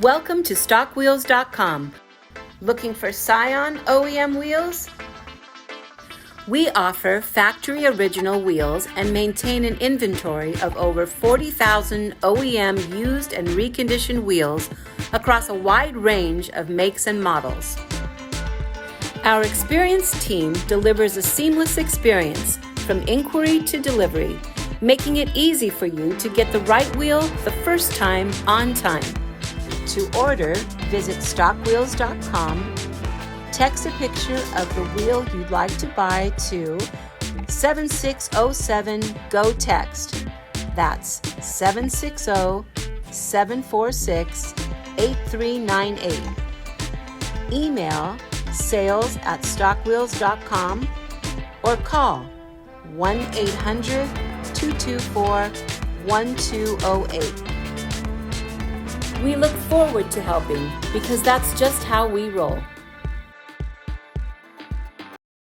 Welcome to StockWheels.com. Looking for Scion OEM wheels? We offer factory original wheels and maintain an inventory of over 40,000 OEM used and reconditioned wheels across a wide range of makes and models. Our experienced team delivers a seamless experience from inquiry to delivery, making it easy for you to get the right wheel the first time on time. To order, visit StockWheels.com, text a picture of the wheel you'd like to buy to 7607-GO-TEXT. That's 760-746-8398. Email sales@StockWheels.com or call 1-800-224-1208. We look forward to helping because that's just how we roll.